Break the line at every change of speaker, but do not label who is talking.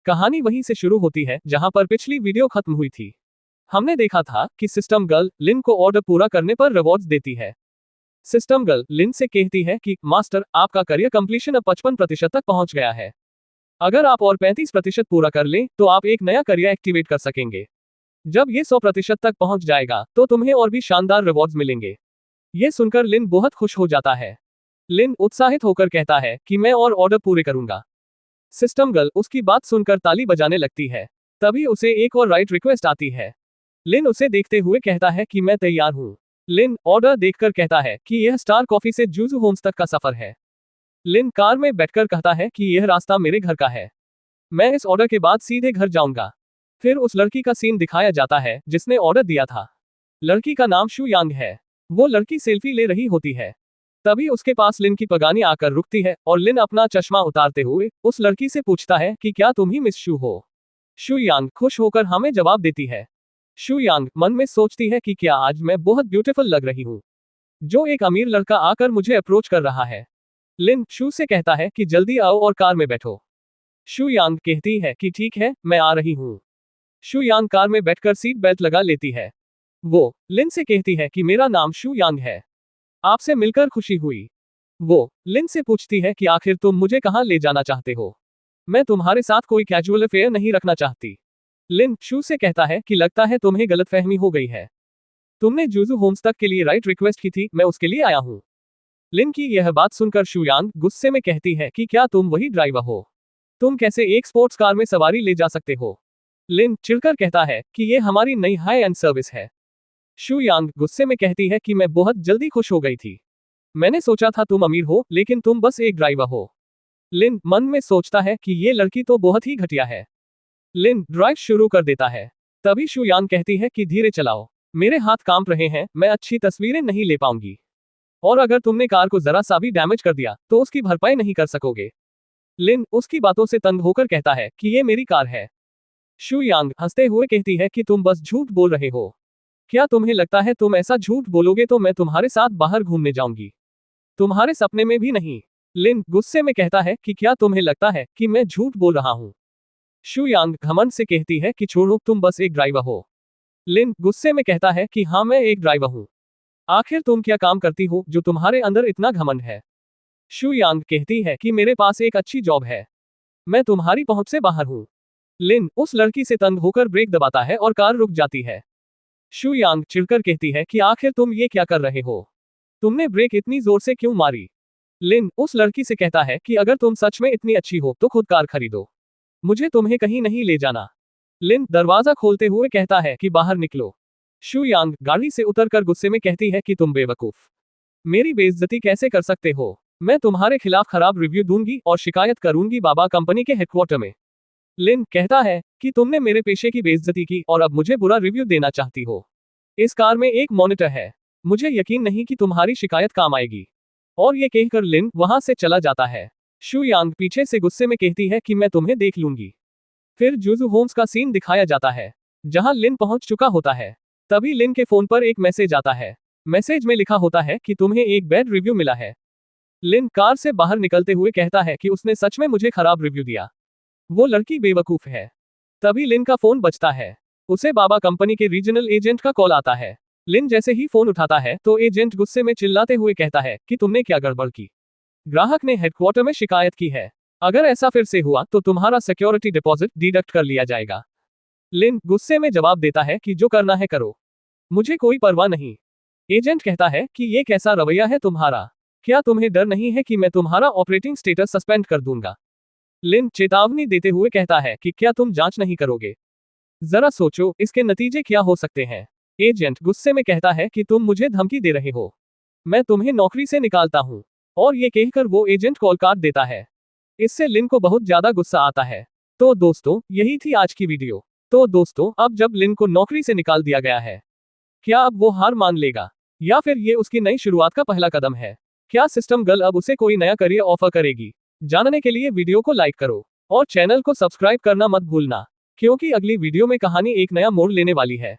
कहानी वहीं से शुरू होती है जहां पर पिछली वीडियो खत्म हुई थी। हमने देखा था कि सिस्टम गर्ल लिन को ऑर्डर पूरा करने पर रिवॉर्ड्स देती है। सिस्टम गर्ल लिन से कहती है कि मास्टर, आपका करियर कंप्लीशन अब 55% तक पहुंच गया है। अगर आप और 35% पूरा कर लें तो आप एक नया करियर एक्टिवेट कर सकेंगे। जब ये 100% तक पहुंच जाएगा तो तुम्हें और भी शानदार रिवॉर्ड्स मिलेंगे। ये सुनकर लिन बहुत खुश हो जाता है। लिन उत्साहित होकर कहता है कि मैं और ऑर्डर पूरे करूंगा। सिस्टम गर्ल उसकी बात सुनकर ताली बजाने लगती है। तभी उसे एक और राइट रिक्वेस्ट आती है। लिन उसे देखते हुए कहता है कि मैं तैयार हूं। लिन ऑर्डर देखकर कहता है कि यह स्टार कॉफी से जूजू होम्स तक का सफर है। लिन कार में बैठकर कहता है कि यह रास्ता मेरे घर का है। मैं इस ऑर्डर के बाद सीधे घर जाऊंगा। फिर उस लड़की का सीन दिखाया जाता है जिसने ऑर्डर दिया था। लड़की का नाम शू यांग है। वो लड़की सेल्फी ले रही होती है। तभी उसके पास लिन की पगानी आकर रुकती है और लिन अपना चश्मा उतारते हुए उस लड़की से पूछता है कि क्या तुम ही मिस शू हो। शू यांग खुश होकर हमें जवाब देती है। शू यांग मन में सोचती है कि क्या आज मैं बहुत ब्यूटीफुल लग रही हूँ, जो एक अमीर लड़का आकर मुझे अप्रोच कर रहा है। लिन शू से कहता है कि जल्दी आओ और कार में बैठो। शू यांग कहती है कि ठीक है, मैं आ रही हूँ। शू यांग कार में बैठकर सीट बेल्ट लगा लेती है। वो लिन से कहती है कि मेरा नाम शू यांग है, आपसे मिलकर खुशी हुई। वो लिन से पूछती है कि आखिर तुम मुझे कहां ले जाना चाहते हो। मैं तुम्हारे साथ कोई कैजुअल अफेयर नहीं रखना चाहती। लिन शू से कहता है कि लगता है तुम्हें गलतफहमी हो गई है। तुमने जूजू होम्स तक के लिए राइट रिक्वेस्ट की थी, मैं उसके लिए आया हूं। लिन की यह बात सुनकर शू यांग गुस्से में कहती है कि क्या तुम वही ड्राइवर हो? तुम कैसे एक स्पोर्ट्स कार में सवारी ले जा सकते हो? लिन चिढ़कर कहता है कि यह हमारी नई हाई एंड सर्विस है। शू यांग गुस्से में कहती है कि मैं बहुत जल्दी खुश हो गई थी। मैंने सोचा था तुम अमीर हो, लेकिन तुम बस एक ड्राइवर हो। लिन मन में सोचता है कि ये लड़की तो बहुत ही घटिया है। लिन ड्राइव शुरू कर देता है। तभी शू यांग कहती है कि धीरे चलाओ, मेरे हाथ कांप रहे हैं, मैं अच्छी तस्वीरें नहीं ले पाऊंगी। और अगर तुमने कार को जरा सा भी डैमेज कर दिया तो उसकी भरपाई नहीं कर सकोगे। लिन उसकी बातों से तंग होकर कहता है कि ये मेरी कार है। शू यांग हंसते हुए कहती है कि तुम बस झूठ बोल रहे हो। क्या तुम्हें लगता है तुम ऐसा झूठ बोलोगे तो मैं तुम्हारे साथ बाहर घूमने जाऊंगी? तुम्हारे सपने में भी नहीं। लिन गुस्से में कहता है कि क्या तुम्हें लगता है कि मैं झूठ बोल रहा हूं? शू यांग घमंड से कहती है कि छोड़ो, तुम बस एक ड्राइवर हो। लिन गुस्से में कहता है कि हाँ, मैं एक ड्राइवर हूं। आखिर तुम क्या काम करती हो जो तुम्हारे अंदर इतना घमंड है? शू यांग कहती है कि मेरे पास एक अच्छी जॉब है, मैं तुम्हारी पहुंच से बाहर हूं। लिन उस लड़की से तंग होकर ब्रेक दबाता है और कार रुक जाती है। शू यांग चिढ़कर कहती है कि आखिर तुम ये क्या कर रहे हो? तुमने ब्रेक इतनी जोर से क्यों मारी? लिन उस लड़की से कहता है कि अगर तुम सच में इतनी अच्छी हो तो खुद कार खरीदो, मुझे तुम्हें कहीं नहीं ले जाना। लिन दरवाजा खोलते हुए कहता है कि बाहर निकलो। शू यांग गाड़ी से उतरकर गुस्से में कहती है कि तुम बेवकूफ, मेरी बेइज्जती कैसे कर सकते हो? मैं तुम्हारे खिलाफ खराब रिव्यू दूंगी और शिकायत करूंगी बाबा कंपनी के हेडक्वार्टर में। लिन कहता है कि तुमने मेरे पेशे की बेइज्जती की और अब मुझे बुरा रिव्यू देना चाहती हो। इस कार में एक मॉनिटर है, मुझे यकीन नहीं कि तुम्हारी शिकायत काम आएगी। और ये कहकर लिन वहां से चला जाता है। शू यांग पीछे से गुस्से में कहती है कि मैं तुम्हें देख लूंगी। फिर जूजू होम्स का सीन दिखाया जाता है जहां लिन पहुंच चुका होता है। तभी लिन के फोन पर एक मैसेज आता है। मैसेज में लिखा होता है कि तुम्हें एक बैड रिव्यू मिला है। लिन कार से बाहर निकलते हुए कहता है कि उसने सच में मुझे खराब रिव्यू दिया, वो लड़की बेवकूफ है। तभी लिन का फोन बजता है। उसे बाबा कंपनी के रीजनल एजेंट का कॉल आता है। लिन जैसे ही फोन उठाता है तो एजेंट गुस्से में चिल्लाते हुए कहता है कि तुमने क्या गड़बड़ की? ग्राहक ने हेडक्वार्टर में शिकायत की है, अगर ऐसा फिर से हुआ तो तुम्हारा सिक्योरिटी डिपॉजिट डिडक्ट कर लिया जाएगा। लिन गुस्से में जवाब देता है कि जो करना है करो, मुझे कोई परवाह नहीं। एजेंट कहता है कि ये कैसा रवैया है तुम्हारा? क्या तुम्हें डर नहीं है कि मैं तुम्हारा ऑपरेटिंग स्टेटस सस्पेंड कर दूंगा? लिन चेतावनी देते हुए कहता है कि क्या तुम जांच नहीं करोगे? जरा सोचो इसके नतीजे क्या हो सकते हैं। एजेंट गुस्से में कहता है कि तुम मुझे धमकी दे रहे हो, मैं तुम्हें नौकरी से निकालता हूं। और ये कहकर वो एजेंट कॉल काट देता है। इससे लिन को बहुत ज्यादा गुस्सा आता है। तो दोस्तों, यही थी आज की वीडियो। तो दोस्तों, अब जब लिन को नौकरी से निकाल दिया गया है, क्या अब वो हार मान लेगा या फिर ये उसकी नई शुरुआत का पहला कदम है? क्या सिस्टम गर्ल अब उसे कोई नया करियर ऑफर करेगी? जानने के लिए वीडियो को लाइक करो और चैनल को सब्सक्राइब करना मत भूलना, क्योंकि अगली वीडियो में कहानी एक नया मोड़ लेने वाली है।